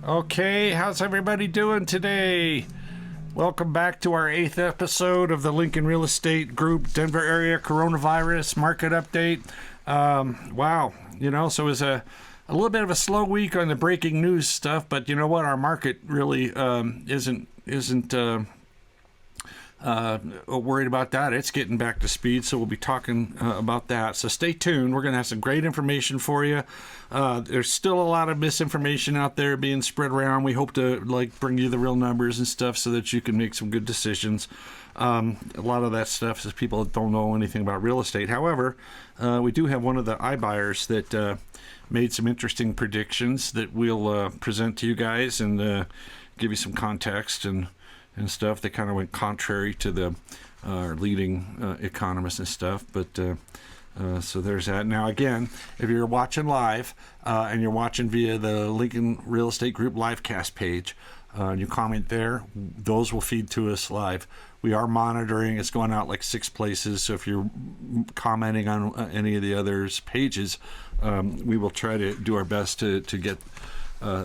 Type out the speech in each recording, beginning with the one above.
Okay, how's everybody doing today? Welcome back to our 8th episode of the Lincoln Real Estate Group Denver area coronavirus market update. Wow, so it was a little bit of a slow week on the breaking news stuff, but you know what? Our market really isn't worried about that. It's getting back to speed, so we'll be talking about that. So stay tuned. We're going to have some great information for you. There's still a lot of misinformation out there being spread around. We hope to bring you the real numbers and stuff so that you can make some good decisions. A lot of that stuff is people don't know anything about real estate. However, we do have one of the iBuyers that made some interesting predictions that we'll present to you guys and give you some context and stuff. They kind of went contrary to the leading economists and stuff, but so there's that. Now again, if you're watching live and you're watching via the Lincoln Real Estate Group livecast page, and you comment there, those will feed to us live. We are monitoring. It's going out 6 places, so if you're commenting on any of the others pages, we will try to do our best to get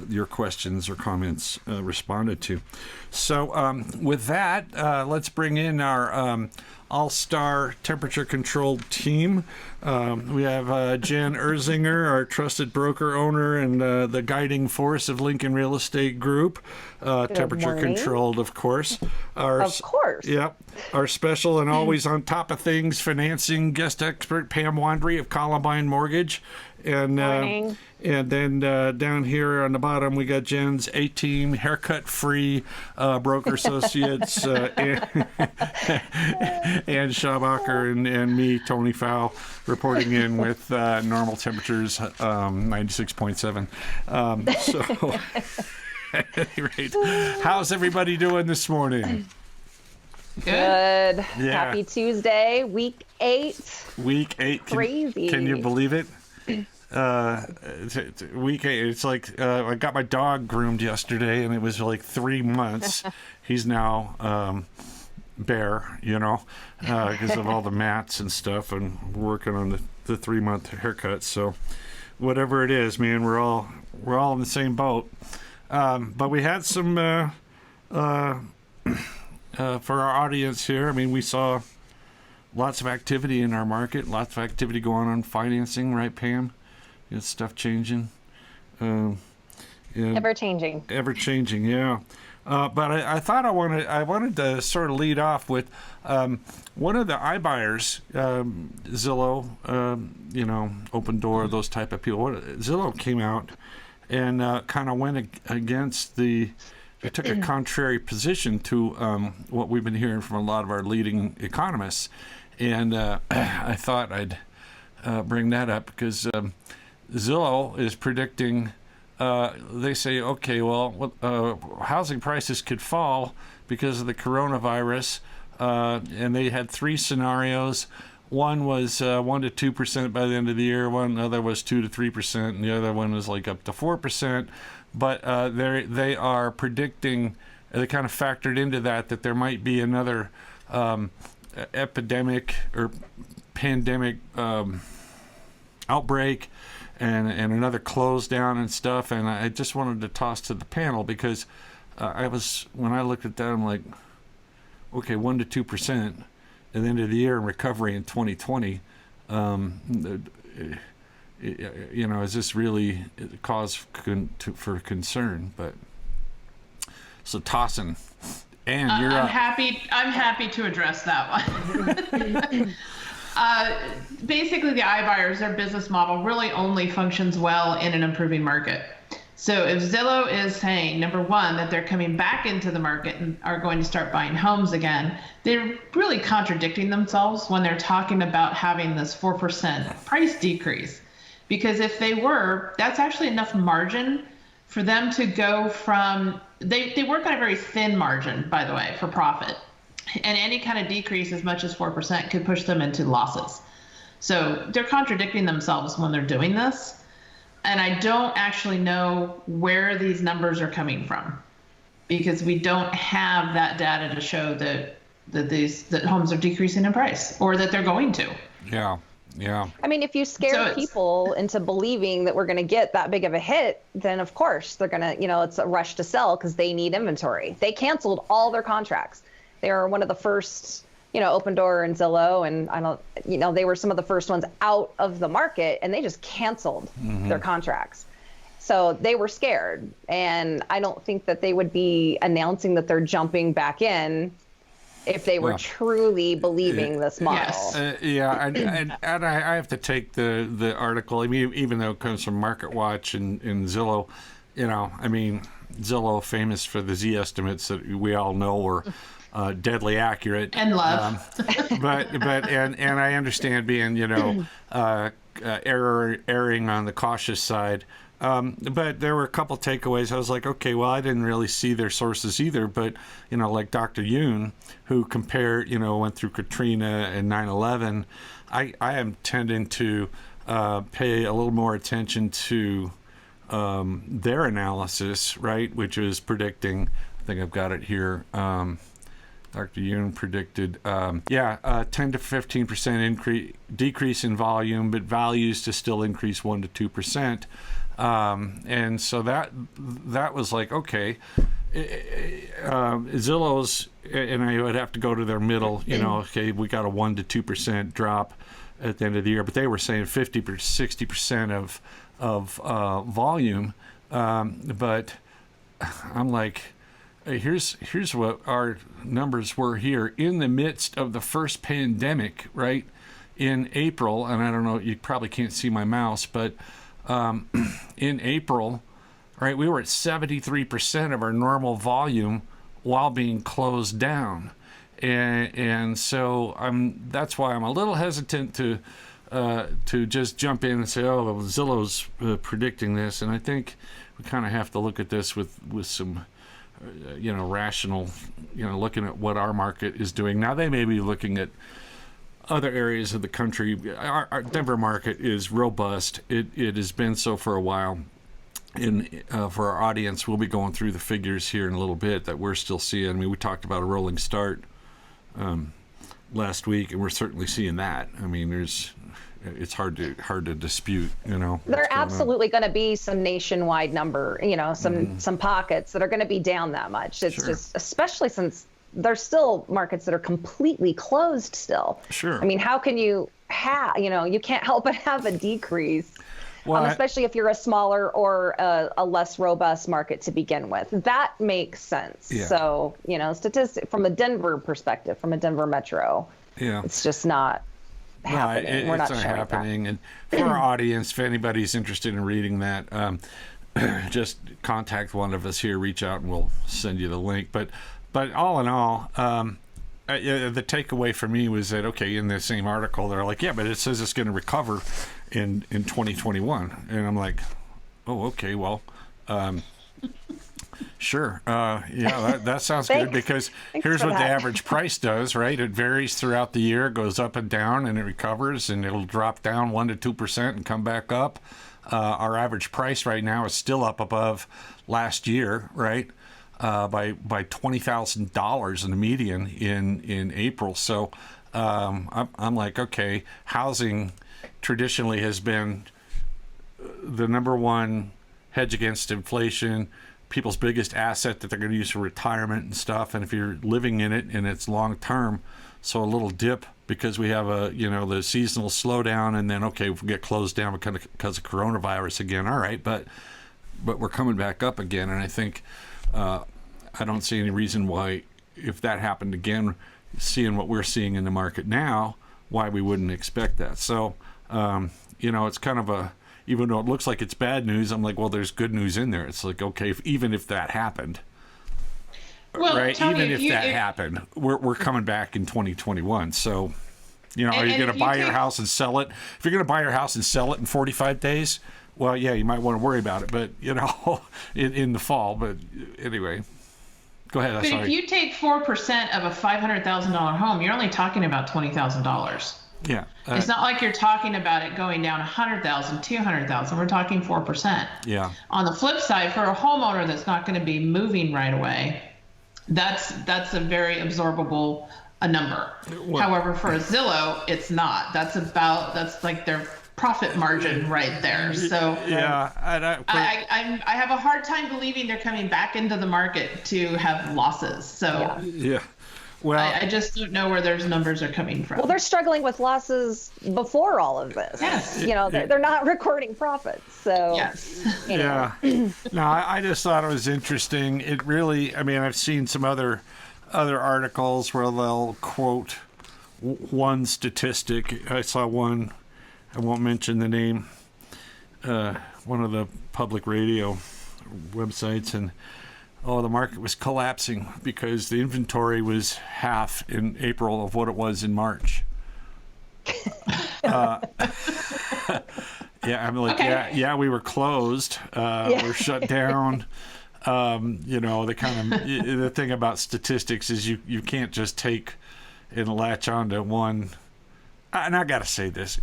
your questions or comments responded to. So with that, let's bring in our all-star temperature-controlled team. We have Jen Erzinger, our trusted broker owner and the guiding force of Lincoln Real Estate Group. Temperature-controlled, of course. Of course. Yep. Our special and always on top of things financing guest expert, Pam Wandry of Columbine Mortgage. And then down here on the bottom, we got Jen's A-Team, haircut-free broker associates, and Schabacher and me, Tony Pfau, reporting in with normal temperatures, 96.7. So, at any rate, how's everybody doing this morning? Good. Yeah. Happy Tuesday, week 8. Week 8. Crazy. Can you believe it? Week 8. It's I got my dog groomed yesterday, and it was 3 months. He's now bare, because of all the mats and stuff, and working on the 3-month haircut. So whatever it is, man, we're all in the same boat. But we had some for our audience here. I mean, we saw lots of activity in our market, lots of activity going on financing, right, Pam? Stuff changing. Ever changing, yeah. But I thought I wanted to sort of lead off with one of the iBuyers, Zillow, Open Door, those type of people. Zillow came out and kind of went against they took a contrary position to what we've been hearing from a lot of our leading economists. And I thought I'd bring that up because Zillow is predicting, they say, okay, well, housing prices could fall because of the coronavirus. And they had 3 scenarios. One was 1 to 2% by the end of the year. One other was 2 to 3%. And the other one was up to 4%. But they are predicting, they kind of factored into that there might be another epidemic or pandemic outbreak and another close down and stuff. And I just wanted to toss to the panel because when I looked at that, I'm like, okay, 1 to 2% at the end of the year in recovery in 2020. Is this really cause for concern? But so tossing, and you're I'm happy to address that one. Basically, the iBuyers, their business model really only functions well in an improving market. So if Zillow is saying, number one, that they're coming back into the market and are going to start buying homes again, they're really contradicting themselves when they're talking about having this 4% price decrease. Because if they were, that's actually enough margin for them to go from, they work on a very thin margin, by the way, for profit. And any kind of decrease as much as 4% could push them into losses. So they're contradicting themselves when they're doing this. And I don't actually know where these numbers are coming from because we don't have that data to show that homes are decreasing in price or that they're going to. Yeah. Yeah. I mean, if you scare people into believing that we're going to get that big of a hit, then of course they're going to, it's a rush to sell because they need inventory. They canceled all their contracts. They were one of the first, Open Door and Zillow, and they were some of the first ones out of the market, and they just canceled their contracts. So they were scared, and I don't think that they would be announcing that they're jumping back in if they were truly believing this model. Yes. And I have to take the article, I mean, even though it comes from MarketWatch and Zillow, Zillow famous for the Z estimates that we all know are deadly accurate and love. But I understand being erring on the cautious side. But there were a couple takeaways. I was like, okay, well, I didn't really see their sources either. But, like Dr. Yoon, who went through Katrina and 9/11, I am tending to pay a little more attention to their analysis, right, which is predicting, I think I've got it here, Dr. Yoon predicted, 10 to 15% decrease in volume, but values to still increase 1 to 2%. And so that was like, okay, Zillow's, and I would have to go to their middle, okay, we got a 1 to 2% drop at the end of the year, but they were saying 50 to 60% of volume. But I'm like, here's what our numbers were here in the midst of the first pandemic, right? In April, and I don't know, you probably can't see my mouse, but in April, right, we were at 73% of our normal volume while being closed down, and so that's why I'm a little hesitant to just jump in and say, oh, well, Zillow's predicting this, and I think we kind of have to look at this with some rational, looking at what our market is doing. Now they may be looking at other areas of the country. Our Denver market is robust. It has been so for a while. And for our audience, we'll be going through the figures here in a little bit that we're still seeing. I mean, we talked about a rolling start last week, and we're certainly seeing that. I mean, it's hard to dispute. There are absolutely going to be some nationwide number. Some pockets that are going to be down that much. It's just, especially since there's still markets that are completely closed still. Sure. I mean, how can you you can't help but have a decrease, especially if you're a smaller or a less robust market to begin with. That makes sense. Yeah. So, from a Denver perspective, from a Denver metro, it's just not happening. We're not happening. And for our audience, if anybody's interested in reading that, just contact one of us here, reach out, and we'll send you the link. But all in all, the takeaway for me was that, okay, in the same article, they're like, yeah, but it says it's going to recover in 2021. And I'm like, oh, okay, well, sure. That sounds good, because here's what the average price does, right? It varies throughout the year, goes up and down, and it recovers, and it'll drop down 1 to 2% and come back up. Our average price right now is still up above last year, right? By $20,000 in the median in April. So I'm like, okay, housing traditionally has been the number one hedge against inflation, people's biggest asset that they're going to use for retirement and stuff. And if you're living in it and it's long term, so a little dip because we have the seasonal slowdown, and then we get closed down because of coronavirus again. All right, but we're coming back up again, and I think. I don't see any reason why, if that happened again, seeing what we're seeing in the market now, why we wouldn't expect that. So, it's kind of even though it looks like it's bad news, I'm like, well, there's good news in there. It's like, okay, even if that happened, right? Tony, even if that happened, we're coming back in 2021. So, are you going to buy your house and sell it? If you're going to buy your house and sell it in 45 days, well, yeah, you might want to worry about it, but in the fall. But anyway, go ahead. But if you take 4% of a $500,000 home, you're only talking about $20,000. Yeah. It's not like you're talking about it going down 100,000, 200,000. We're talking 4%. Yeah. On the flip side, for a homeowner that's not going to be moving right away, that's a very absorbable a number. However, for a Zillow, it's not. That's like their profit margin right there. So yeah, I have a hard time believing they're coming back into the market to have losses. So yeah. Well, I just don't know where those numbers are coming from. Well, they're struggling with losses before all of this. Yes. You know, they're not recording profits. So, yes. yeah. No, I just thought it was interesting. It really, I mean, I've seen some other articles where they'll quote one statistic. I saw one, I won't mention the name, one of the public radio websites, and the market was collapsing because the inventory was half in April of what it was in March. Yeah, I'm like, Okay. yeah, we were closed. We're shut down. The thing about statistics is you can't just take and latch onto one. And I got to say this,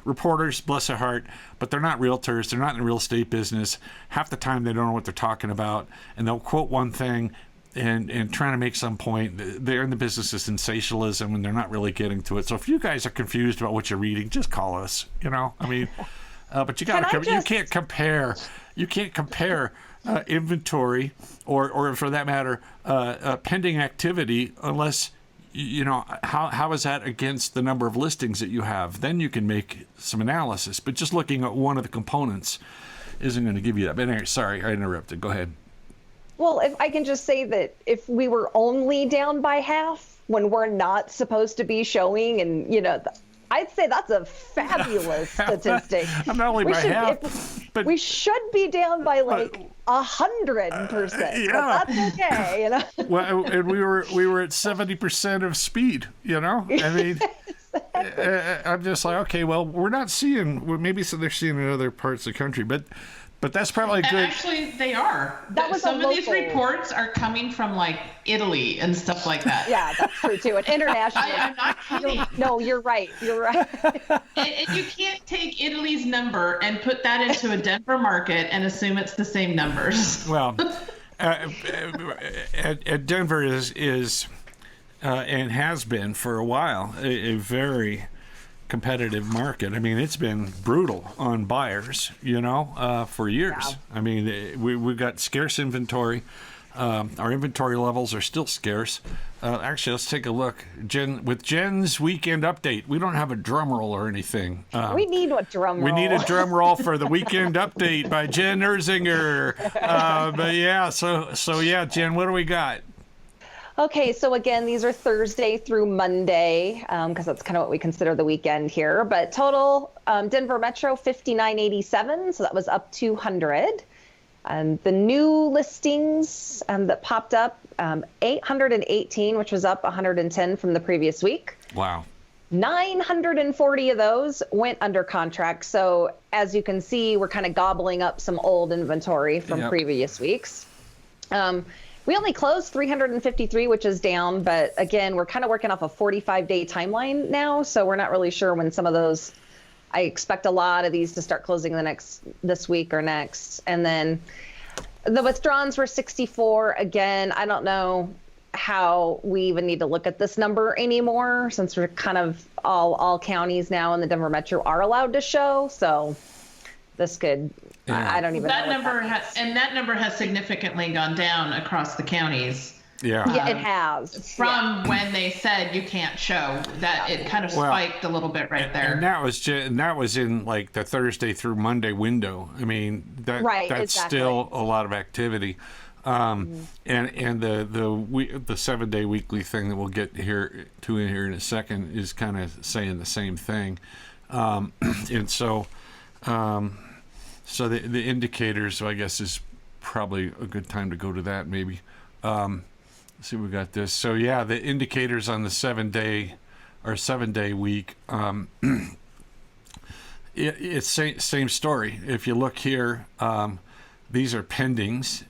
reporters, bless their heart, but they're not realtors. They're not in the real estate business. Half the time they don't know what they're talking about, and they'll quote one thing and trying to make some point. They're in the business of sensationalism, and they're not really getting to it. So if you guys are confused about what you're reading, just call us. I mean, but you got to. You can't compare. You can't compare inventory or for that matter, pending activity unless. How is that against the number of listings that you have? Then you can make some analysis. But just looking at one of the components isn't going to give you that. But anyway, sorry, I interrupted. Go ahead. Well, if I can just say that if we were only down by half when we're not supposed to be showing, and I'd say that's a fabulous statistic. I'm not only by half, but we should be down by like 100%. Yeah. But that's okay. Well, and we were at 70% of speed. I mean, I'm just like, okay, well, we're not seeing. Maybe they're seeing in other parts of the country, but that's probably good. Actually, they are. Some of these reports are coming from like Italy and stuff like that. Yeah, that's true too. And internationally. I'm not kidding. No, you're right. You're right. And you can't take Italy's number and put that into a Denver market and assume it's the same numbers. Well, Denver is and has been for a while a very competitive market. I mean, it's been brutal on buyers, for years. Yeah. I mean, we've got scarce inventory. Our inventory levels are still scarce. Actually, let's take a look. With Jen's weekend update, we don't have a drum roll or anything. We need a drum roll. We need a drum roll for the weekend update by Jen Erzinger. But yeah, so yeah, Jen, what do we got? Okay, so again, these are Thursday through Monday, because that's kind of what we consider the weekend here. But total, Denver Metro 5987, so that was up 200. The new listings that popped up, 818, which was up 110 from the previous week. Wow. 940 of those went under contract. So as you can see, we're kind of gobbling up some old inventory from previous weeks. We only closed 353, which is down, but again, we're kind of working off a 45-day timeline now, so we're not really sure when some of those. I expect a lot of these to start closing this week or next. And then the withdrawals were 64. Again, I don't know how we even need to look at this number anymore, since we're kind of all counties now in the Denver Metro are allowed to show. So this could. I don't even that know. That number has significantly gone down across the counties. Yeah, it has. From when they said you can't show, that it kind of spiked a little bit right there. And that was in like the Thursday through Monday window. I mean, that's exactly. still a lot of activity. And the 7-day weekly thing that we'll get here in a second is kind of saying the same thing. And so. So the indicators, I guess, is probably a good time to go to that. Maybe. Let's see, we got this. So yeah, the indicators on the 7-day week. It's same story. If you look here, these are pendings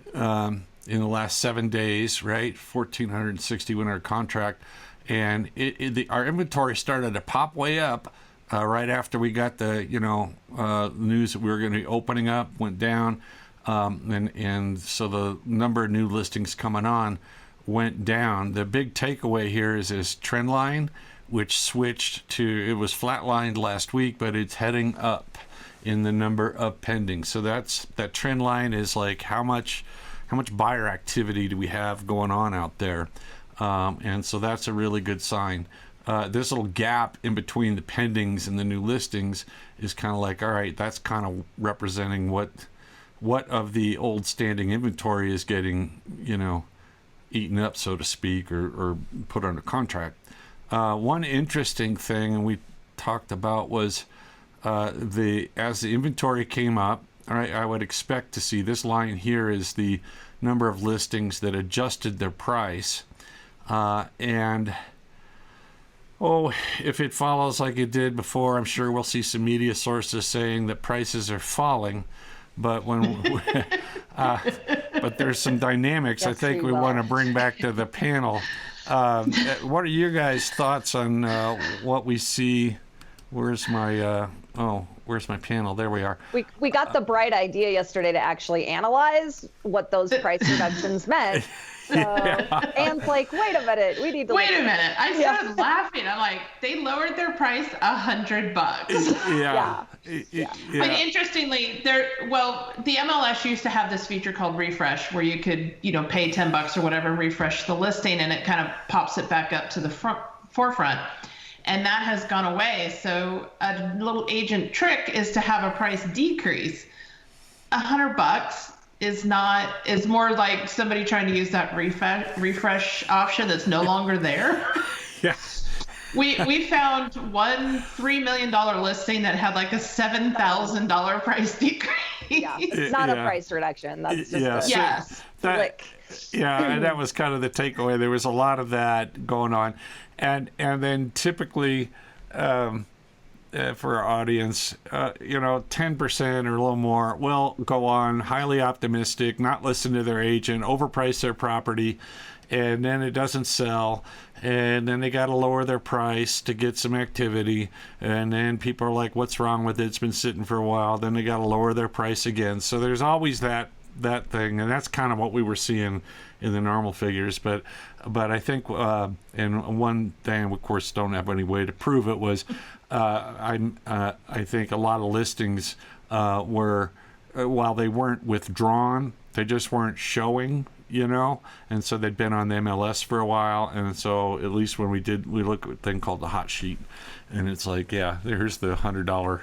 in the last 7 days, right? 1,460 went under contract, and our inventory started to pop way up. Right after we got the news that we were going to be opening up, went down, and so the number of new listings coming on went down. The big takeaway here is this trend line, which switched to, it was flatlined last week, but it's heading up in the number of pending. So that trend line is like how much buyer activity do we have going on out there, and so that's a really good sign. This little gap in between the pendings and the new listings is kind of like, all right, that's kind of representing what of the old standing inventory is getting, eaten up, so to speak, or put under contract. One interesting thing, and we talked about, was as the inventory came up, all right, I would expect to see this line here is the number of listings that adjusted their price, and if it follows like it did before, I'm sure we'll see some media sources saying that prices are falling. But but there's some dynamics I think we want to bring back to the panel. What are your guys' thoughts on what we see? Where's my panel? There we are. We got the bright idea yesterday to actually analyze what those price reductions meant. So Anne's like, wait a minute, we need to wait a minute. I started laughing. I'm like, they lowered their price $100. Yeah. But interestingly, the MLS used to have this feature called refresh, where you could, pay $10 or whatever and refresh the listing, and it kind of pops it back up to the forefront. And that has gone away. So a little agent trick is to have a price decrease. $100 is more like somebody trying to use that refresh option that's no longer there. Yeah. We found one $3 million listing that had like a $7,000 price decrease. Yeah, it's not a price reduction. That's just and that was kind of the takeaway. There was a lot of that going on, and then typically for our audience, 10% or a little more will go on highly optimistic, not listen to their agent, overprice their property, and then it doesn't sell, and then they got to lower their price to get some activity, and then people are like, what's wrong with it? It's been sitting for a while. Then they got to lower their price again. So there's always that thing, and that's kind of what we were seeing in the normal figures. But I think, and one thing, of course, don't have any way to prove it, was I think a lot of listings were, while they weren't withdrawn, they just weren't showing, and so they'd been on the MLS for a while, and so at least when we look at a thing called the hot sheet, and it's like, there's the $100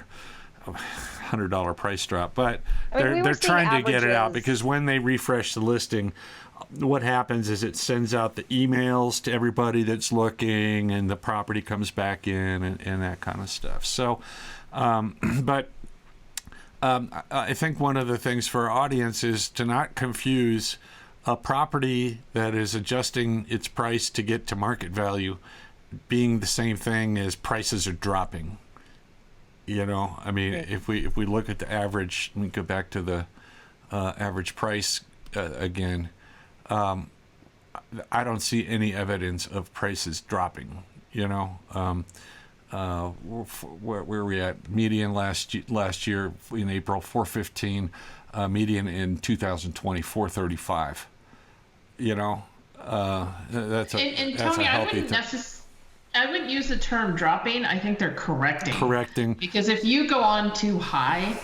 price drop, but they're trying to get it out, because when they refresh the listing, what happens is it sends out the emails to everybody that's looking, and the property comes back in, and that kind of stuff. So, I think one of the things for our audience is to not confuse a property that is adjusting its price to get to market value being the same thing as prices are dropping. If we look at the average, let me go back to the average price again. I don't see any evidence of prices dropping. Where are we at? Median last year in April, 415. Median in 2020, 435. That's and that's Tony, a healthy thing. I wouldn't use the term dropping. I think they're correcting. Because if you go on too high,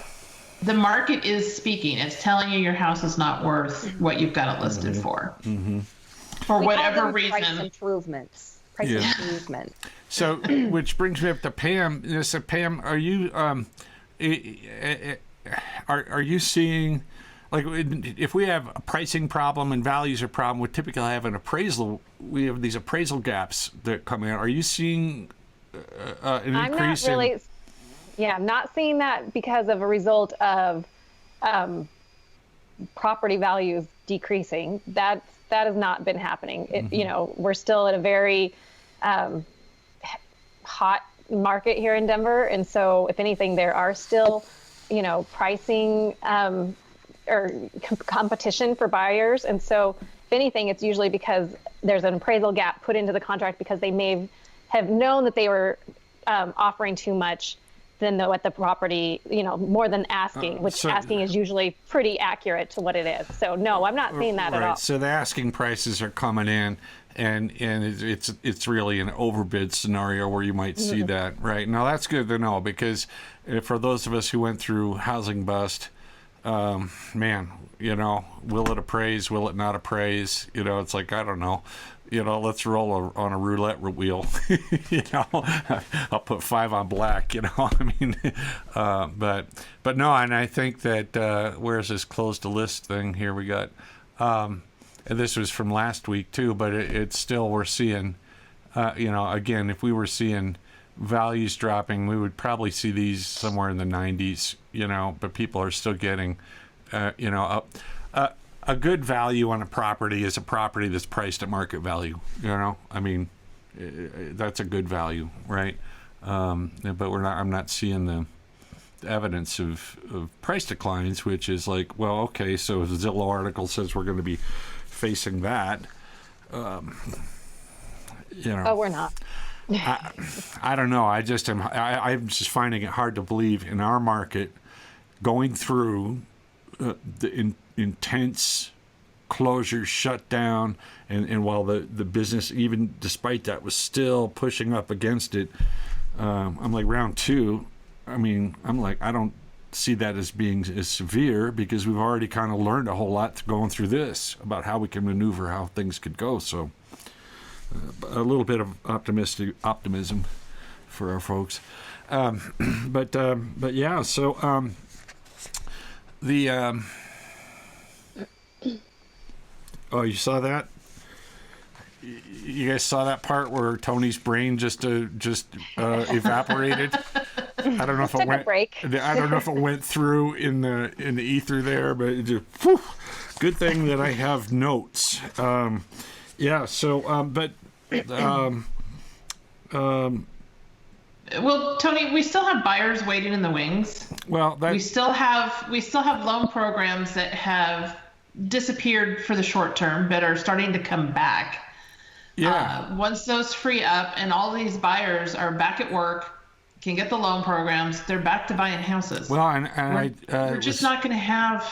the market is speaking. It's telling you your house is not worth what you've got it listed for. Mm-hmm. For whatever reason. Price improvements. Improvement. So, which brings me up to Pam. So, Pam, are you are you seeing, like, if we have a pricing problem and values are a problem, we typically have an appraisal. We have these appraisal gaps that come in. Are you seeing an increase? I'm not seeing that because of a result of property values decreasing. That has not been happening. We're still at a very hot market here in Denver, and so if anything, there are still pricing or competition for buyers. And so if anything, it's usually because there's an appraisal gap put into the contract because they may have known that they were offering too much than what the property, more than asking, which asking is usually pretty accurate to what it is. So no, I'm not seeing that at all. So the asking prices are coming in, and it's really an overbid scenario where you might see that, right? Now that's good to know, because for those of us who went through housing bust, man, will it appraise? Will it not appraise? It's like, I don't know. Let's roll on a roulette wheel. I'll put 5 on black. I mean, but no, and I think that where's this close to list thing here we got, and this was from last week too, but it's still, we're seeing, again, if we were seeing values dropping, we would probably see these somewhere in the 90s. But people are still getting, up. A good value on a property is a property that's priced at market value. I mean, that's a good value, right? But I'm not seeing the evidence of price declines, which is like, well, okay, so if the Zillow article says we're going to be facing that, Oh, we're not. I don't know. I'm just finding it hard to believe in our market going through the intense closures, shutdown, and while the business, even despite that, was still pushing up against it. I'm like, round 2, I don't see that as being as severe, because we've already kind of learned a whole lot going through this about how we can maneuver, how things could go. So a little bit of optimism for our folks. But yeah, so the oh, you saw that? You guys saw that part where Tony's brain just evaporated? I don't know if it went. Break. I don't know if it went through in the ether there, but it just, whew, good thing that I have notes. Yeah. So, but. Well, Tony, we still have buyers waiting in the wings. Well, we still have loan programs that have disappeared for the short term, but are starting to come back. Yeah. Once those free up and all these buyers are back at work, can get the loan programs, they're back to buying houses. Well, and we're just not going to have.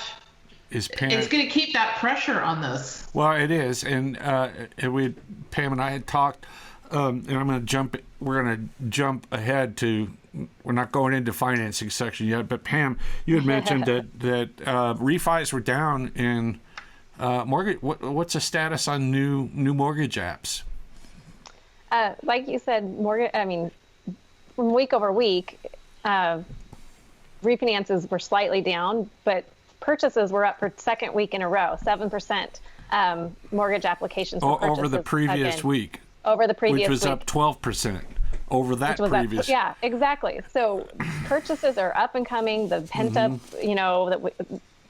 It's going to keep that pressure on this. Well, it is, and Pam and I had talked, and we're going to jump ahead to. We're not going into financing section yet, but Pam, you had mentioned that refis were down in mortgage. What's the status on new mortgage apps? Like you said, from week over week, refinances were slightly down, but purchases were up for second week in a row, 7% mortgage applications for purchases over the previous week. Over the previous week. Which was up 12%. Over that previous. Yeah, exactly. So purchases are up and coming. The pent up,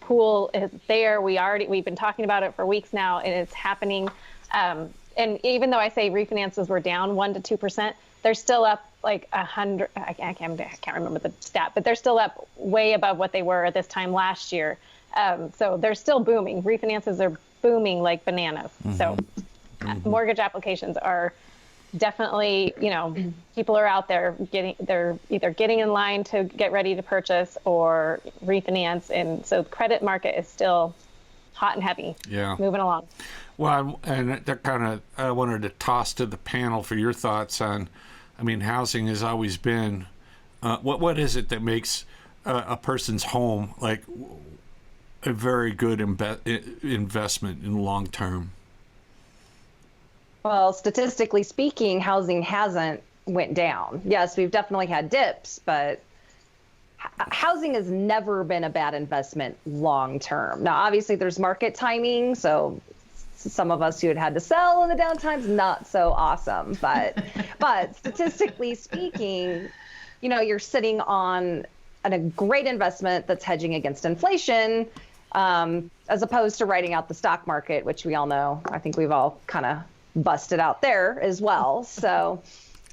pool is there. We've been talking about it for weeks now, and it's happening. And even though I say refinances were down 1% to 2%, they're still up like 100. I can't remember the stat, but they're still up way above what they were at this time last year. So they're still booming. Refinances are booming like bananas. So mortgage applications are definitely, people are out there they're either getting in line to get ready to purchase or refinance. And so the credit market is still hot and heavy. Yeah. Moving along. Well, and that kind of, I wanted to toss to the panel for your thoughts on, housing has always been, what is it that makes a person's home like a very good investment in the long term? Well, statistically speaking, housing hasn't went down. Yes, we've definitely had dips, but housing has never been a bad investment long term. Now, obviously, there's market timing, so some of us who had to sell in the downtimes, not so awesome. But statistically speaking, you're sitting on a great investment that's hedging against inflation, as opposed to writing out the stock market, which we all know. I think we've all kind of busted out there as well. So,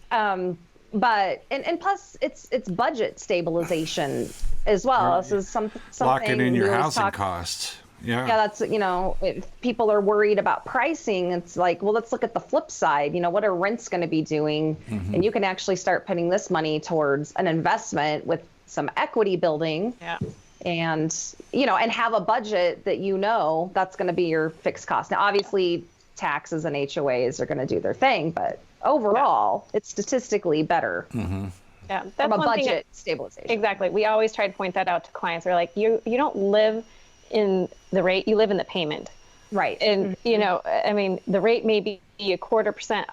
but plus it's budget stabilization as well. Right. This is something locking in your housing costs. Yeah. Yeah, that's, if people are worried about pricing, it's like, well, let's look at the flip side. What are rents going to be doing? And you can actually start putting this money towards an investment with some equity building. Yeah. And, and have a budget that that's going to be your fixed cost. Now, obviously, taxes and HOAs are going to do their thing, but overall, it's statistically better Yeah, that's from a one thing budget stabilization. Exactly. We always try to point that out to clients. We're like, you don't live in the rate, you live in the payment. Right. And, the rate may be 0.25%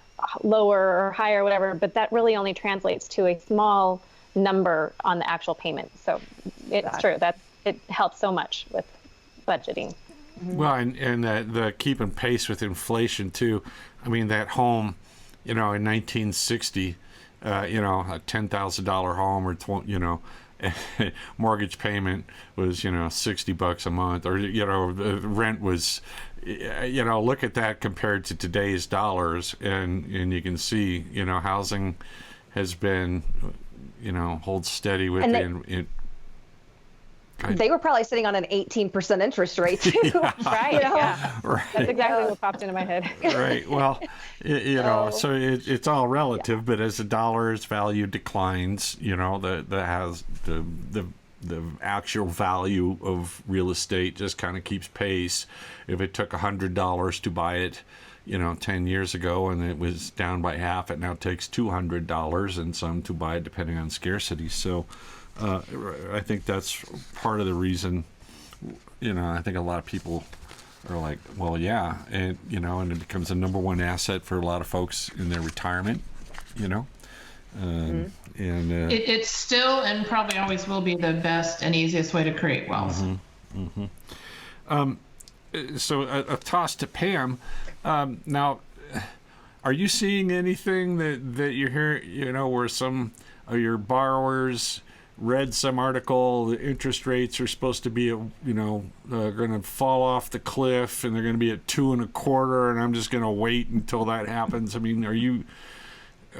lower or higher or whatever, but that really only translates to a small number on the actual payment. So it's true that it helps so much with budgeting. Well, and the keeping pace with inflation too. I mean, that home, in 1960, a $10,000 home or mortgage payment was $60 a month, or the rent was, look at that compared to today's dollars, and you can see housing has been hold steady within. They were probably sitting on an 18% interest rate too. Right. Yeah. Right. That's exactly what popped into my head. Right. Well, so it's all relative, but as the dollar's value declines, the actual value of real estate just kind of keeps pace. If it took $100 to buy it, 10 years ago, and it was down by half, it now takes $200 and some to buy it, depending on scarcity. So I think that's part of the reason, I think a lot of people are like, well, yeah, and, and it becomes the number one asset for a lot of folks in their retirement, and it's still and probably always will be the best and easiest way to create wealth. So a toss to Pam. Now, are you seeing anything that you hear, where some of your borrowers read some article, the interest rates are supposed to be, going to fall off the cliff, and they're going to be at 2.25%, and I'm just going to wait until that happens? I mean, are you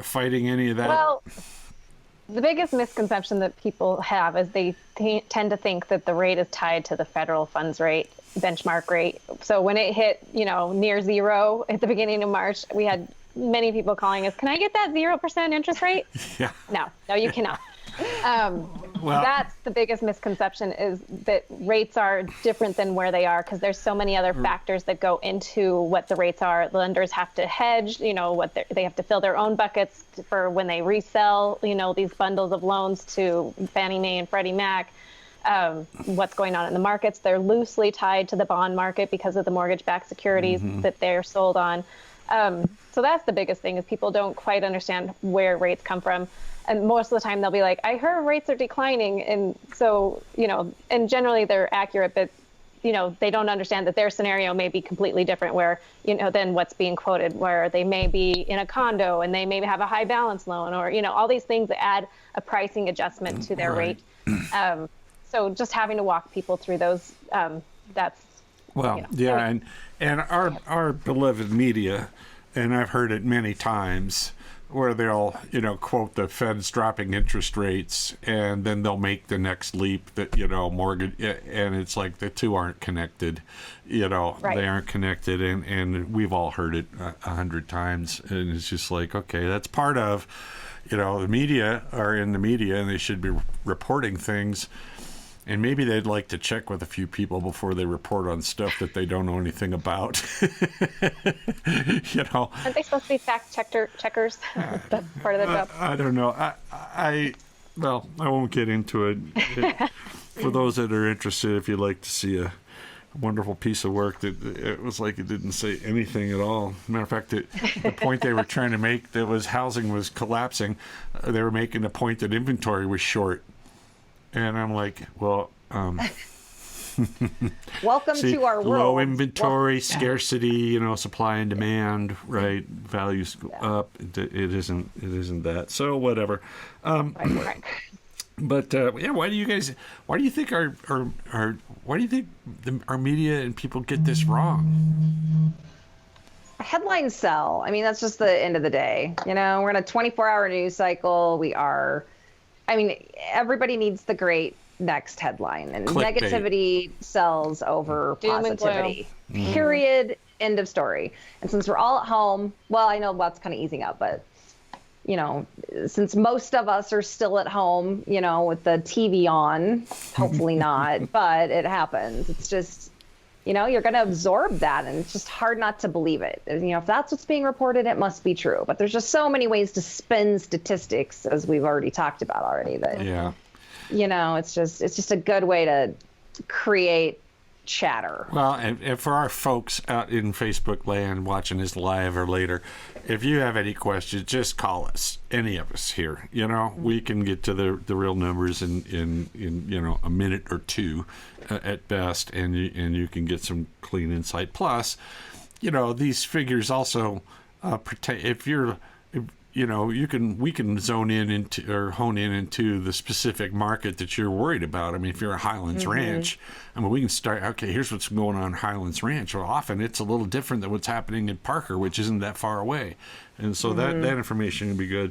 fighting any of that? Well, the biggest misconception that people have is they tend to think that the rate is tied to the federal funds rate, benchmark rate. So when it hit, near zero at the beginning of March, we had many people calling us, can I get that 0% interest rate? Yeah. No, you cannot. Well, that's the biggest misconception, is that rates are different than where they are, because there's so many other factors that go into what the rates are. The lenders have to hedge, they have to fill their own buckets for when they resell, these bundles of loans to Fannie Mae and Freddie Mac. What's going on in the markets. They're loosely tied to the bond market because of the mortgage-backed securities that they're sold on. So that's the biggest thing, is people don't quite understand where rates come from. And most of the time they'll be like, I heard rates are declining. And so, and generally they're accurate, but, they don't understand that their scenario may be completely different where, than what's being quoted, where they may be in a condo and they may have a high balance loan, or, all these things that add a pricing adjustment to their rate. So just having to walk people through those, that's. Well, and our beloved media, and I've heard it many times, where they'll, quote the Fed's dropping interest rates, and then they'll make the next leap that, mortgage, and it's like the two aren't connected, they aren't connected, and we've all heard it 100 times, and it's just like, okay, that's part of, the media are in the media, and they should be reporting things. And maybe they'd like to check with a few people before they report on stuff that they don't know anything about. Aren't they supposed to be fact checkers? That's part of the job. I don't know. I won't get into it. For those that are interested, if you'd like to see a wonderful piece of work, that it was like it didn't say anything at all. Matter of fact, the point they were trying to make, that was housing was collapsing, they were making the point that inventory was short. And I'm like, well, welcome to our world. Low inventory, scarcity, supply and demand, right? Values go up. It isn't that. So whatever. Right. But why do you think our media and people get this wrong? Headlines sell. I mean, that's just the end of the day. We're in a 24-hour news cycle. Everybody needs the great next headline. And Clickbait. negativity sells over Doom and positivity. Period. End of story. And since we're all at home, well, I know that's kind of easing up, but since most of us are still at home, with the TV on, hopefully not, but it happens. It's just, you're going to absorb that, and it's just hard not to believe it. If that's what's being reported, it must be true. But there's just so many ways to spin statistics, as we've already talked about already, that, it's just a good way to create chatter. Well, and for our folks out in Facebook land watching this live or later, if you have any questions, just call us, any of us here. We can get to the real numbers in a minute or two at best, and you can get some clean insight. Plus, these figures also pertain. We can zone in into or hone in into the specific market that you're worried about. I mean, if you're a Highlands Ranch, we can start, okay, here's what's going on in Highlands Ranch. Well, often it's a little different than what's happening in Parker, which isn't that far away. And so that information would be good.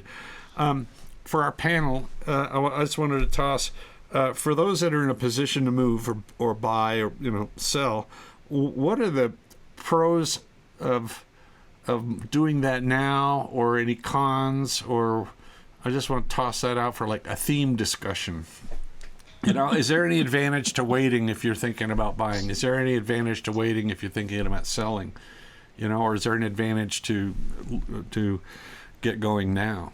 For our panel, I just wanted to toss, for those that are in a position to move or buy or, sell, what are the pros of doing that now, or any cons? Or I just want to toss that out for like a theme discussion. Is there any advantage to waiting if you're thinking about buying? Is there any advantage to waiting if you're thinking about selling? Or is there an advantage to get going now?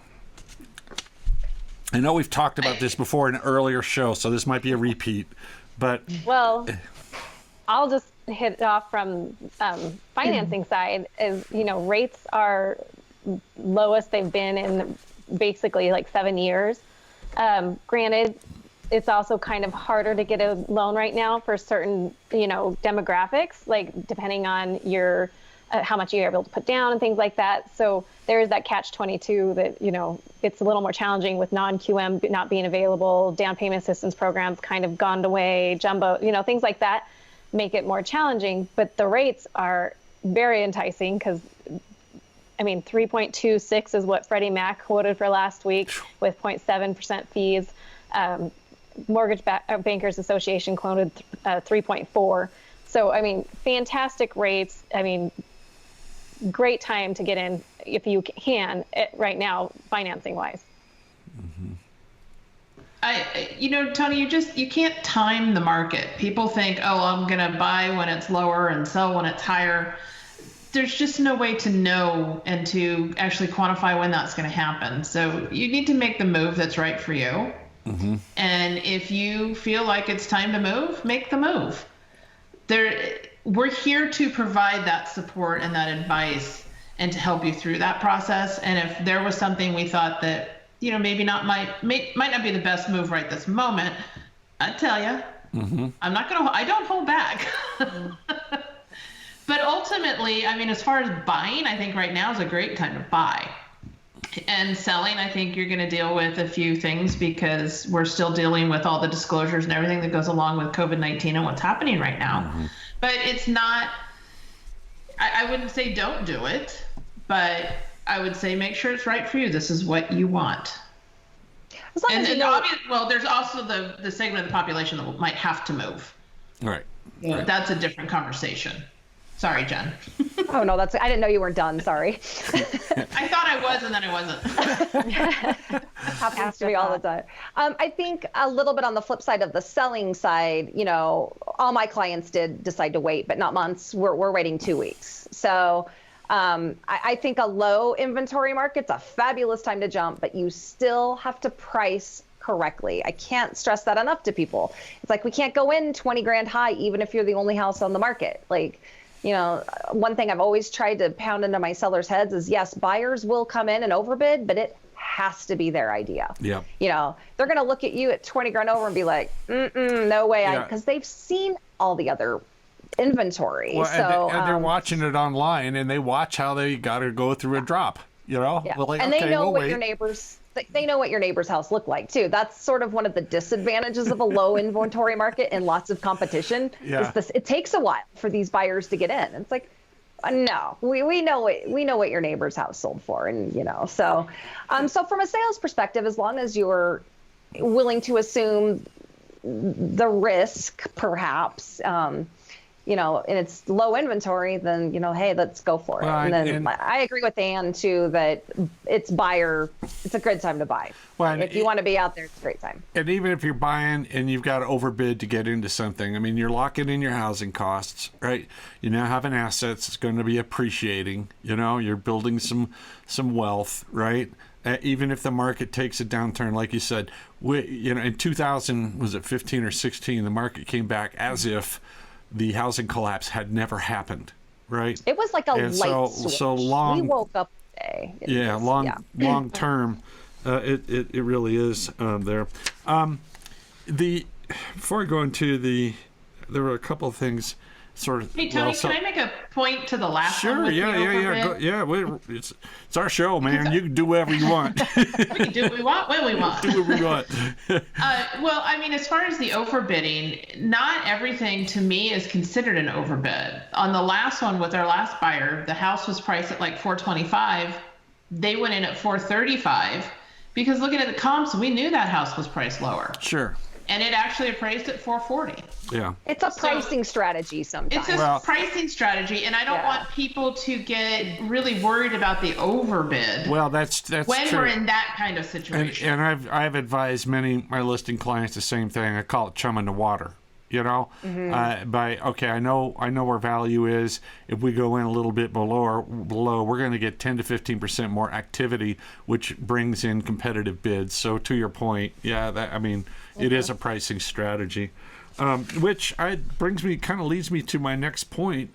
I know we've talked about this before in an earlier show, so this might be a repeat, but I'll just hit it off from financing side. Is rates are lowest they've been in basically like 7 years. Granted, it's also kind of harder to get a loan right now for certain demographics, like depending on your how much you're able to put down and things like that. So there is that catch-22 that it's a little more challenging with non-QM not being available, down payment assistance programs kind of gone away, jumbo, things like that make it more challenging. But the rates are very enticing because 3.26 is what Freddie Mac quoted for last week with 0.7% fees. Mortgage Bankers Association quoted 3.4. So, fantastic rates. Great time to get in if you can right now, financing wise. Tony, you can't time the market. People think, I'm going to buy when it's lower and sell when it's higher. There's just no way to know and to actually quantify when that's going to happen. So you need to make the move that's right for you. And if you feel like it's time to move, make the move. We're here to provide that support and that advice and to help you through that process. And if there was something we thought that maybe might not be the best move right this moment, I'd tell you. I don't hold back. But ultimately, as far as buying, I think right now is a great time to buy. And selling, I think you're going to deal with a few things because we're still dealing with all the disclosures and everything that goes along with COVID-19 and what's happening right now. But it's not, I wouldn't say don't do it, but I would say make sure it's right for you. This is what you want. And there's also the segment of the population that might have to move. Right. That's a different conversation. Sorry, Jen. Oh, no, I didn't know you weren't done. Sorry. I thought I was, and then I wasn't. Happens to me all the time. I think a little bit on the flip side of the selling side, all my clients did decide to wait, but not months. We're waiting 2 weeks. So I think a low inventory market's a fabulous time to jump, but you still have to price correctly. I can't stress that enough to people. It's like we can't go in 20 grand high, even if you're the only house on the market. One thing I've always tried to pound into my sellers' heads is, yes, buyers will come in and overbid, but it has to be their idea. Yeah. They're going to look at you at 20 grand over and be like, no way. Because they've seen all the other inventory. Well, and they're watching it online, and they watch how they got to go through a drop, Yeah. And they know what your neighbors they know what your neighbor's house looked like too. That's sort of one of the disadvantages of a low inventory market and lots of competition. Yeah. It takes a while for these buyers to get in. It's like, no, we know what your neighbor's house sold for, and so from a sales perspective, as long as you're willing to assume the risk, perhaps. And it's low inventory, then, hey, let's go for it. Well, and then I agree with Ann too, that it's a good time to buy. Well, if you want to be out there, it's a great time. And even if you're buying and you've got to overbid to get into something, I mean, you're locking in your housing costs, right? You now have an asset that's going to be appreciating, you're building some wealth, right? Even if the market takes a downturn, like you said, in 2000, was it 15 or 16, the market came back as if the housing collapse had never happened, right? It was like a light switch. So long. We woke up today. Long term, it really is there. Before I go into there were a couple of things. Sort of. Hey Tony, can I make a point to the last one? Sure, yeah. It's our show, man. You can do whatever you want. We can do what we want when we want. Do what we want. Well, I mean, as far as the overbidding, not everything to me is considered an overbid. On the last one with our last buyer, the house was priced at like $425. They went in at $435 because looking at the comps, we knew that house was priced lower. Sure. And it actually appraised at $440. Yeah. It's a pricing strategy sometimes. It's a pricing strategy, and I don't want people to get really worried about the overbid. Well, that's when true. We're in that kind of situation. And I've advised many of my listing clients the same thing. I call it chum in the water. I know where value is. If we go in a little bit below, we're going to get 10 to 15% more activity, which brings in competitive bids. So to your point, it is a pricing strategy, which leads me to my next point.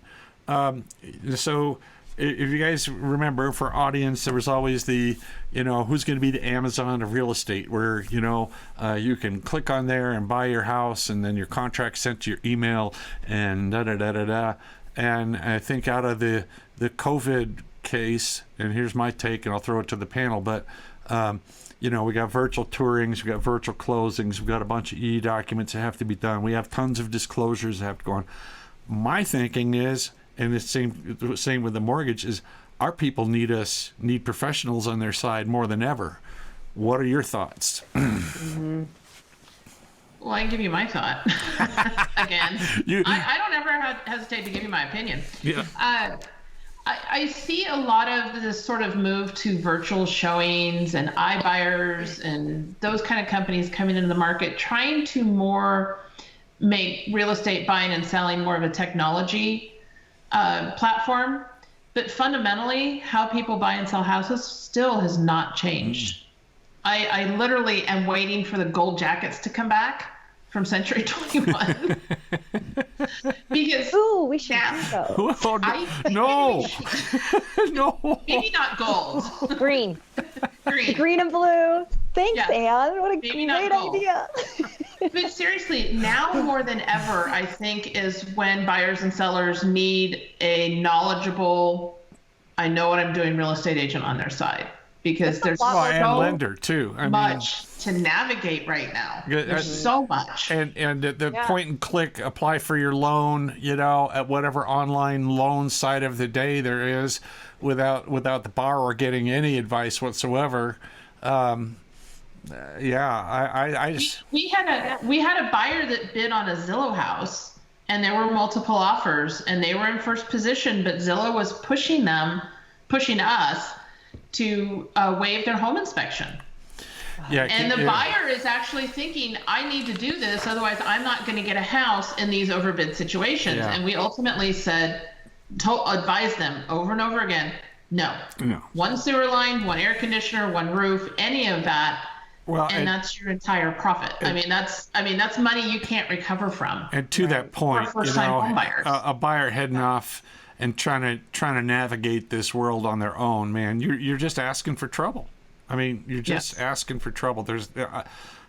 So if you guys remember, for audience, there was always the, who's going to be the Amazon of real estate, where, you can click on there and buy your house, and then your contract sent to your email, and da-da-da-da-da. And I think out of the COVID case, and here's my take, and I'll throw it to the panel, but, we got virtual tourings, we got virtual closings, we got a bunch of e-documents that have to be done. We have tons of disclosures that have to go on. My thinking is, and it's the same with the mortgage, is our people need professionals on their side more than ever. What are your thoughts? Well, I can give you my thought. Again, I don't ever hesitate to give you my opinion. Yeah. I see a lot of this sort of move to virtual showings and iBuyers and those kind of companies coming into the market, trying to more make real estate buying and selling more of a technology platform. But fundamentally, how people buy and sell houses still has not changed. I literally am waiting for the gold jackets to come back from Century 21. Because we should do those. No. Maybe not gold. Green and blue. Thanks, Ann. What a Maybe great idea. But seriously, now more than ever, I think, is when buyers and sellers need a knowledgeable, I know what I'm doing real estate agent on their side. Because there's and lender too. Much to navigate right now. There's so much. And the point and click, apply for your loan, at whatever online loan site of the day there is, without the borrower getting any advice whatsoever. I just we had a buyer that bid on a Zillow house, and there were multiple offers, and they were in first position, but Zillow was pushing us to waive their home inspection. And the buyer is actually thinking, I need to do this, otherwise I'm not going to get a house in these overbid situations. Yeah. And we ultimately said, advise them over and over again, no. One sewer line, one air conditioner, one roof, any of that. Well, and that's your entire profit. That's money you can't recover from. And to that point, a buyer heading off and trying to navigate this world on their own, man, you're just asking for trouble. You're just asking for trouble.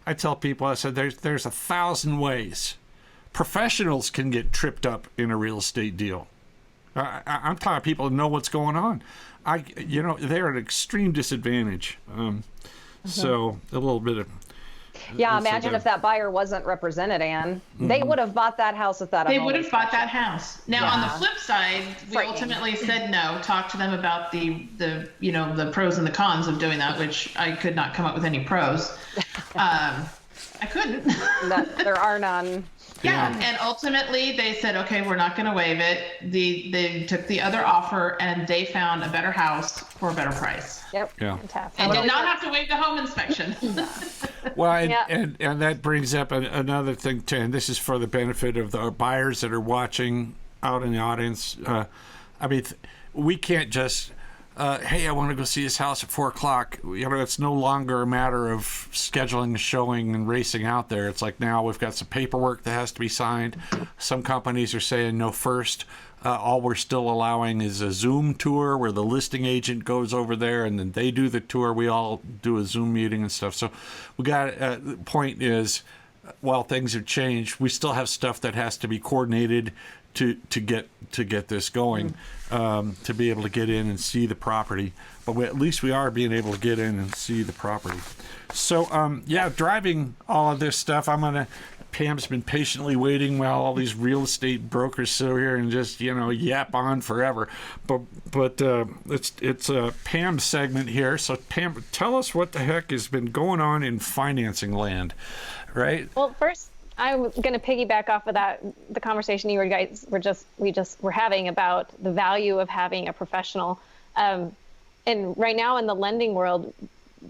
I tell people, I said, there's 1,000 ways. Professionals can get tripped up in a real estate deal. I'm telling people to know what's going on. They're at an extreme disadvantage. So a little bit of. Yeah, imagine if that buyer wasn't represented, Ann. They would have bought that house without a home inspection. They would have bought that house. Now, on the flip side, we ultimately said no, talk to them about the pros and the cons of doing that, which I could not come up with any pros. I couldn't. That there are none. Yeah, and ultimately they said, okay, we're not going to waive it. They took the other offer and they found a better house for a better price. Yep. Yeah. Fantastic. And did not have to waive the home inspection. Well, Yeah. and that brings up another thing too, and this is for the benefit of the buyers that are watching out in the audience. I mean, we can't just, hey, I want to go see this house at 4:00. You know, it's no longer a matter of scheduling a showing and racing out there. It's like now we've got some paperwork that has to be signed. Some companies are saying no first. All we're still allowing is a Zoom tour where the listing agent goes over there and then they do the tour. We all do a Zoom meeting and stuff. So we got, the point is, while things have changed, we still have stuff that has to be coordinated to get this going, to be able to get in and see the property. But at least we are being able to get in and see the property. So, driving all of this stuff, Pam's been patiently waiting while all these real estate brokers sit here and just, yap on forever. But it's Pam's segment here. So Pam, tell us what the heck has been going on in financing land, right? Well, first, I'm going to piggyback off of that, the conversation you guys were having about the value of having a professional. And right now in the lending world,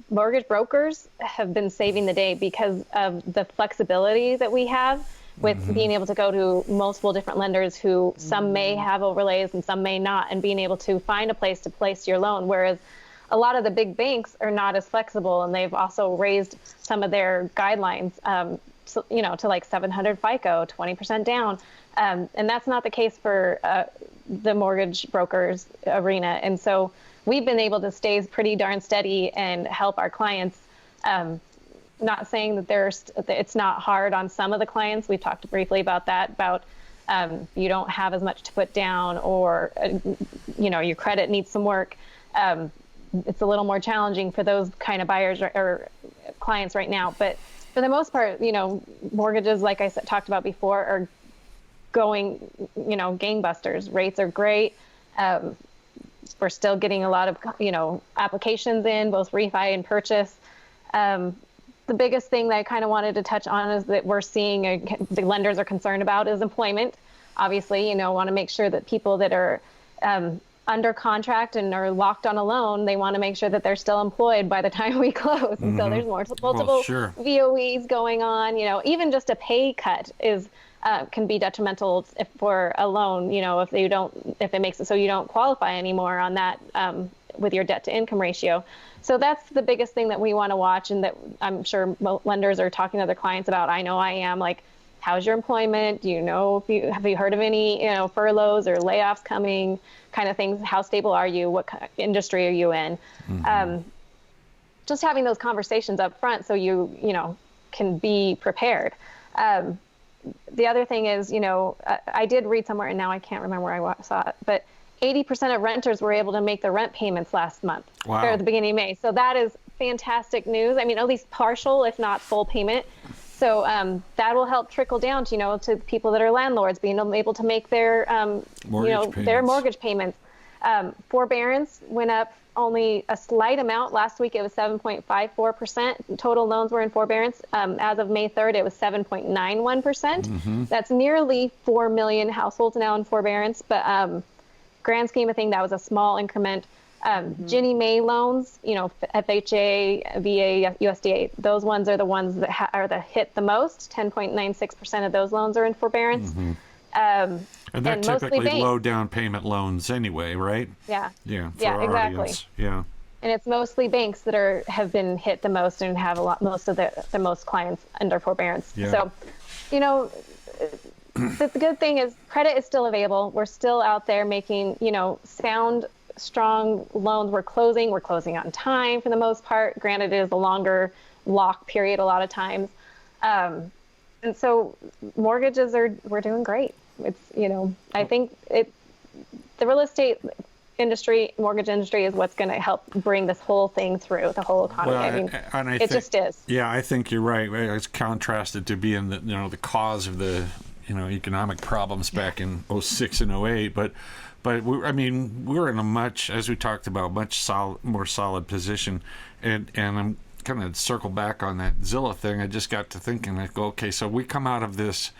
mortgage brokers have been saving the day because of the flexibility that we have with being able to go to multiple different lenders who some may have overlays and some may not, and being able to find a place to place your loan. Whereas a lot of the big banks are not as flexible, and they've also raised some of their guidelines, to like 700 FICO, 20% down. And that's not the case for the mortgage brokers arena. And so we've been able to stay pretty darn steady and help our clients. Not saying that it's not hard on some of the clients. We've talked briefly about that, you don't have as much to put down, or, your credit needs some work. It's a little more challenging for those kind of buyers or clients right now. But for the most part, mortgages, like I talked about before, are going, gangbusters. Rates are great. We're still getting a lot of, applications in, both refi and purchase. The biggest thing that I kind of wanted to touch on is that we're seeing the lenders are concerned about is employment. Obviously, want to make sure that people that are under contract and are locked on a loan, they want to make sure that they're still employed by the time we close. And so there's multiple VOEs going on. Even just a pay cut can be detrimental for a loan. If it makes it so you don't qualify anymore on that with your debt to income ratio. So that's the biggest thing that we want to watch, and that I'm sure lenders are talking to their clients about. I know I am. Like, how's your employment? Do you know have you heard of any furloughs or layoffs coming? Kind of things. How stable are you? What kind of industry are you in? Just having those conversations up front so you can be prepared. The other thing is, I did read somewhere, and now I can't remember where I saw it, but 80% of renters were able to make their rent payments last month, or at the beginning of May. So that is fantastic news. I mean, at least partial, if not full payment. So that will help trickle down to people that are landlords, being able to make their mortgage payments. Forbearance went up only a slight amount. Last week it was 7.54%. Total loans were in forbearance. As of May 3rd, it was 7.91%. That's nearly 4 million households now in forbearance. But grand scheme of things, that was a small increment. Ginnie Mae loans, FHA, VA, USDA, those ones are the ones that are hit the most. 10.96% of those loans are in forbearance. And they're typically low down payment loans anyway, right? Yeah. Yeah. Exactly. Audience. Yeah. And it's mostly banks that have been hit the most and have most of the most clients under forbearance. Yeah. So, the good thing is credit is still available. We're still out there making, sound, strong loans. We're closing on time for the most part. Granted, it is a longer lock period a lot of times. And so mortgages we're doing great. It's, I think the real estate industry, mortgage industry is what's going to help bring this whole thing through, the whole economy. It just is. Yeah, I think you're right. It's contrasted to being the cause of the economic problems back in 06 and 08, but we're in a much, as we talked about, more solid position, and I'm kind of circle back on that Zillow thing. I just got to thinking, I go, okay, so we come out of this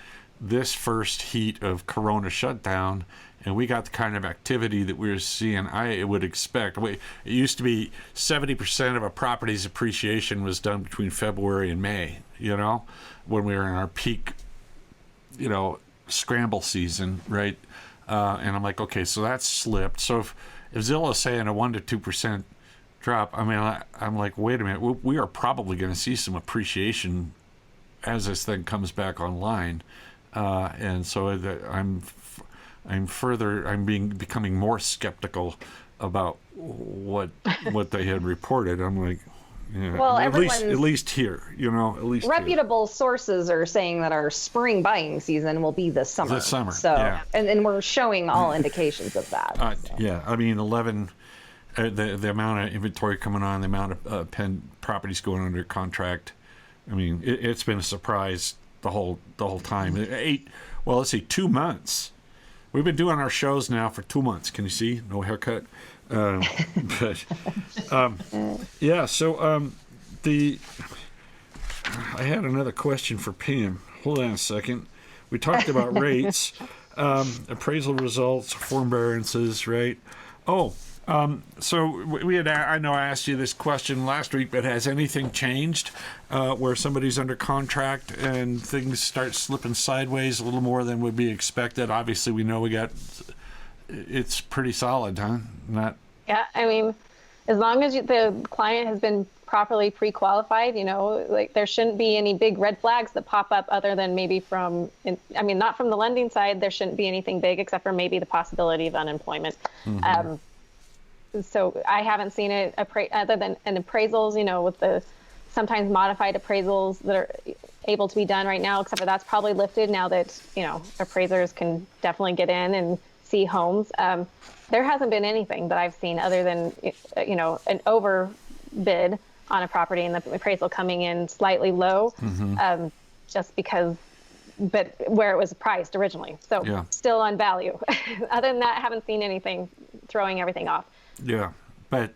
first heat of Corona shutdown, and we got the kind of activity that we were seeing. I would expect. It used to be 70% of a property's appreciation was done between February and May, when we were in our peak, scramble season, right? And I'm like, okay, so that's slipped. So if Zillow's saying a 1% to 2% drop, I mean, I'm like, wait a minute, we are probably going to see some appreciation as this thing comes back online. And so I'm becoming more skeptical about what they had reported. I'm like, yeah, well, at least here, at least reputable sources are saying that our spring buying season will be this summer. So, yeah. and we're showing all indications of that. Yeah, I mean, 11. The amount of inventory coming on, the amount of properties going under contract. I mean, it's been a surprise the whole time. 2 months. We've been doing our shows now for 2 months. Can you see? No haircut. But yeah. So I had another question for Pam. Hold on a second. We talked about rates, appraisal results, form variances, right? Oh. So we had, I know I asked you this question last week, but has anything changed where somebody's under contract and things start slipping sideways a little more than would be expected? Obviously, we know it's pretty solid, huh? Yeah, I mean, as long as the client has been properly pre-qualified, like there shouldn't be any big red flags that pop up other than maybe not from the lending side. There shouldn't be anything big except for maybe the possibility of unemployment. Mm-hmm. So I haven't seen it other than appraisals, with the sometimes modified appraisals that are able to be done right now, except for that's probably lifted now that, appraisers can definitely get in and see homes. There hasn't been anything that I've seen other than, an overbid on a property and the appraisal coming in slightly low, just because, but where it was priced originally. So yeah. Still on value. Other than that, I haven't seen anything throwing everything off. Yeah, but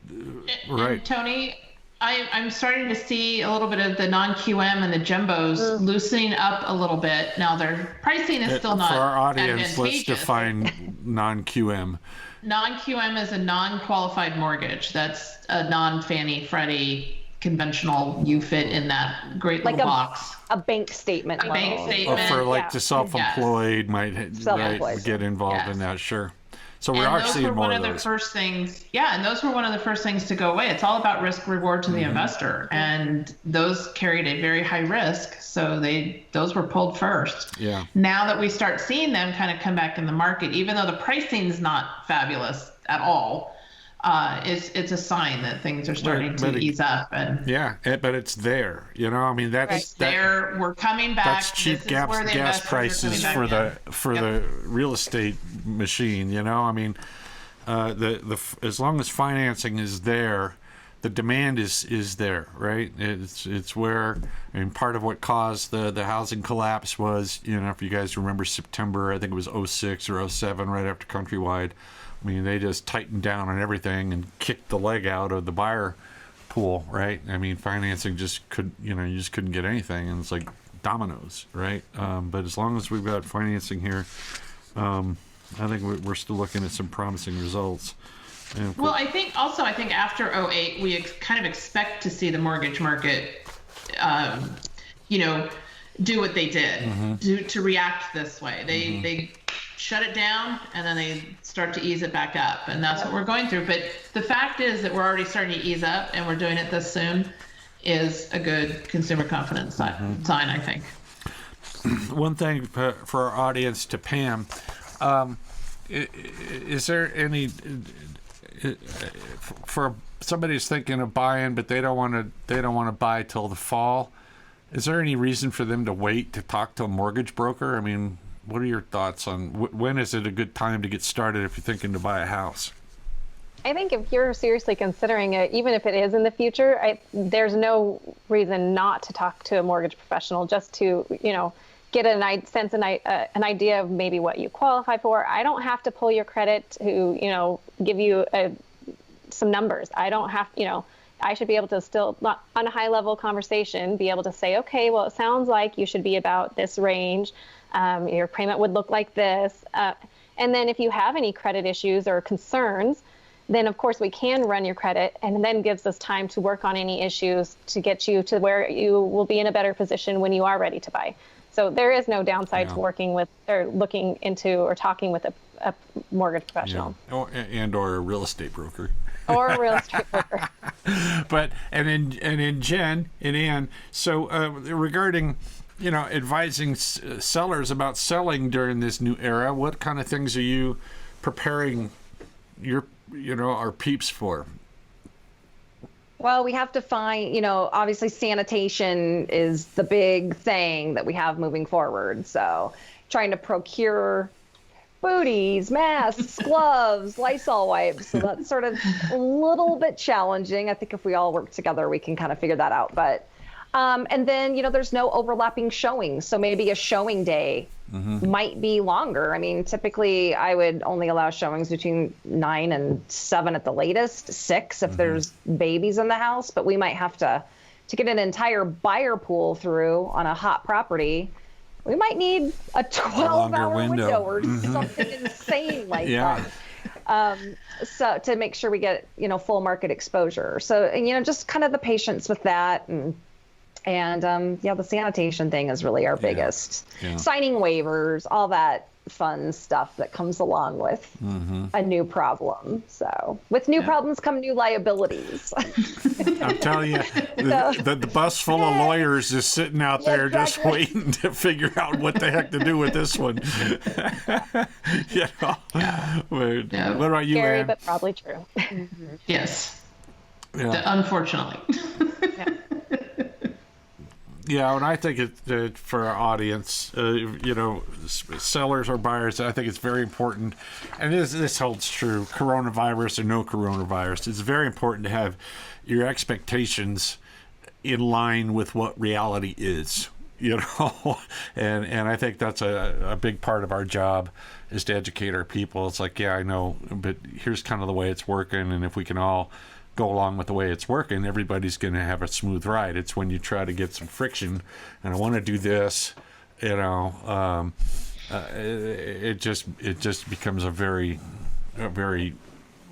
right. And Tony, I'm starting to see a little bit of the non-QM and the jumbos loosening up a little bit. Now their pricing is still not for our audience. advantageous. Let's define non-QM. Non-QM is a non-qualified mortgage. That's a non-Fannie Freddie conventional. You fit in that great little box. A bank statement. A bank statement. For the self-employed might get involved in that. Sure. So we are seeing more of those. And those were one of the first things to go away. It's all about risk reward to the investor, and those carried a very high risk, so those were pulled first. Yeah. Now that we start seeing them kind of come back in the market, even though the pricing is not fabulous at all, it's a sign that things are starting to ease up. And but it's there. I mean, that's there. We're coming back. That's cheap gas prices for the real estate machine. I mean, as long as financing is there, the demand is there, right? It's where, part of what caused the housing collapse was, if you guys remember September, I think it was 06 or 07, right after Countrywide. I mean, they just tightened down on everything and kicked the leg out of the buyer pool, right? I mean, financing you just couldn't get anything, and it's like dominoes, right? But as long as we've got financing here, I think we're still looking at some promising results. Well, I think after 08, we kind of expect to see the mortgage market, do what they did, to react this way. They shut it down, and then they start to ease it back up, and that's what we're going through. But the fact is that we're already starting to ease up, and we're doing it this soon, is a good consumer confidence sign, I think. One thing for our audience, to Pam, is there any, for somebody who's thinking of buying but they don't want to buy till the fall, is there any reason for them to wait to talk to a mortgage broker? I mean, what are your thoughts on when is it a good time to get started if you're thinking to buy a house? I think if you're seriously considering it, even if it is in the future, there's no reason not to talk to a mortgage professional, just to, get an idea of maybe what you qualify for. I don't have to pull your credit to, give you some numbers. I don't have, I should be able to still, not on a high level conversation, be able to say, okay, well, it sounds like you should be about this range. Your payment would look like this. And then if you have any credit issues or concerns, then of course we can run your credit, and then gives us time to work on any issues to get you to where you will be in a better position when you are ready to buy. So there is no downside to working with or looking into or talking with a mortgage professional. Or a real estate broker. Or a real estate broker. But and in Jen and Ann, so regarding advising sellers about selling during this new era, what kind of things are you preparing our peeps for? Well, we have to find, obviously sanitation is the big thing that we have moving forward. So trying to procure booties, masks, gloves, Lysol wipes. So that's sort of a little bit challenging. I think if we all work together, we can kind of figure that out. But and then, there's no overlapping showings. So maybe a showing day might be longer. I mean, typically I would only allow showings between 9 and 7 at the latest, 6 if there's babies in the house. But we might have to get an entire buyer pool through on a hot property. We might need a 12-hour window or something insane like that. So to make sure we get, full market exposure. So, and, just kind of the patience with that. And the sanitation thing is really our biggest. Signing waivers, all that fun stuff that comes along with a new problem. So with new problems come new liabilities. I'm telling you, the bus full of lawyers is sitting out there just waiting to figure out what the heck to do with this one. What about you, Scary, Ann? but probably true. Yes. Unfortunately. Yeah, and I think for our audience, sellers or buyers, I think it's very important, and this holds true, coronavirus or no coronavirus, it's very important to have your expectations in line with what reality is, and I think that's a big part of our job is to educate our people. It's like, yeah, I know, but here's kind of the way it's working, and if we can all go along with the way it's working, everybody's going to have a smooth ride. It's when you try to get some friction, and I want to do this, it just becomes a very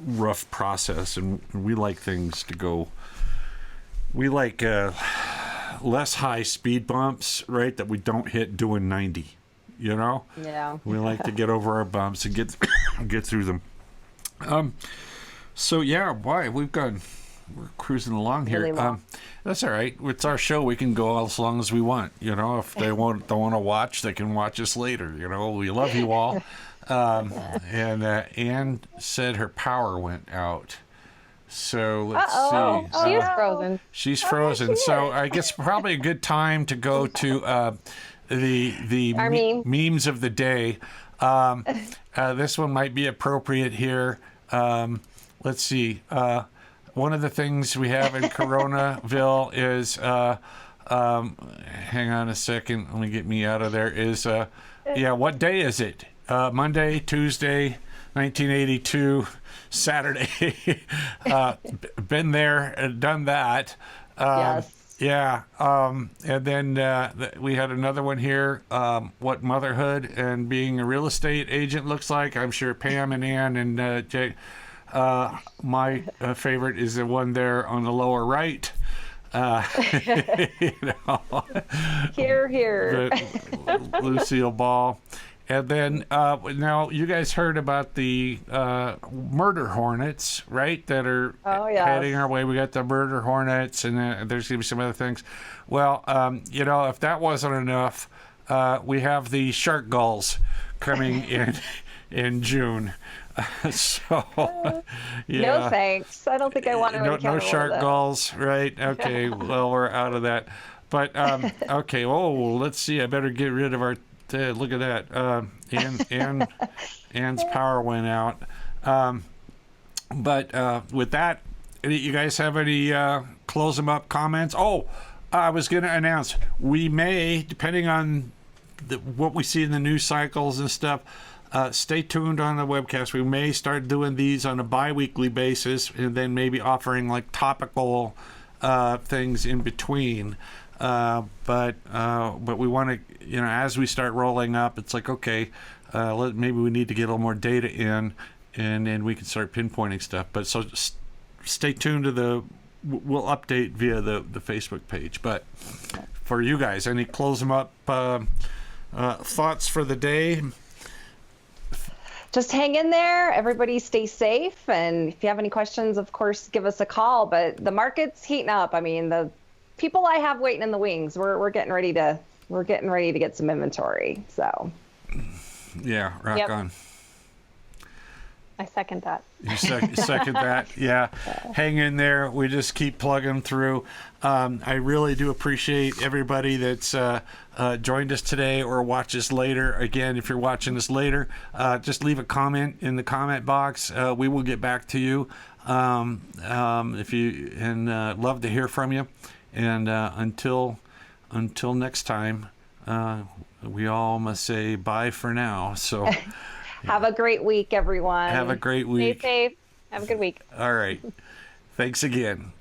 rough process, and we like things to go. We like less high speed bumps, right? That we don't hit doing 90. Yeah. We like to get over our bumps and get through them. So we're cruising along here. Really That's all right. It's our show. We can go as long as we want. If they don't want to watch, they can watch us later. We love you all. And Ann said her power went out. So let's see. She's frozen. She's frozen. So I guess probably a good time to go to the memes of the day. This one might be appropriate here. Let's see. One of the things we have in Coronaville is, hang on a second, let me get me out of there, is, what day is it? Monday, Tuesday, 1982, Saturday. Been there, done that. Yes. Yeah. And then we had another one here, what motherhood and being a real estate agent looks like. I'm sure Pam and Ann and Jay. My favorite is the one there on the lower right. Here. Lucille Ball. And then now you guys heard about the murder hornets, right? That are heading our way. We got the murder hornets, and there's going to be some other things. Well, if that wasn't enough, we have the shark gulls coming in June. So, No thanks. I don't think I want to encounter no shark one of gulls, right? Okay, well, we're out of that. But okay. Oh, let's see. I better get rid of our. Look at that. Ann's power went out. But with that, you guys have any close them up comments? Oh, I was going to announce, we may, depending on what we see in the news cycles and stuff, stay tuned on the webcast. We may start doing these on a bi-weekly basis, and then maybe offering like topical things in between. But we want to, as we start rolling up, it's like, okay, maybe we need to get a little more data in, and then we can start pinpointing stuff. But so stay tuned to we'll update via the Facebook page. But for you guys, any close them up thoughts for the day? Just hang in there. Everybody stay safe. And if you have any questions, of course, give us a call. But the market's heating up. I mean, the people I have waiting in the wings, we're getting ready to get some inventory. So yeah, rock on. I second that. You second that. Yeah. Hang in there. We just keep plugging through. I really do appreciate everybody that's joined us today or watches later. Again, if you're watching this later, just leave a comment in the comment box. We will get back to you. If you love to hear from you. And until next time, we all must say bye for now. So have a great week, everyone. Have a great week. Stay safe. Have a good week. All right. Thanks again.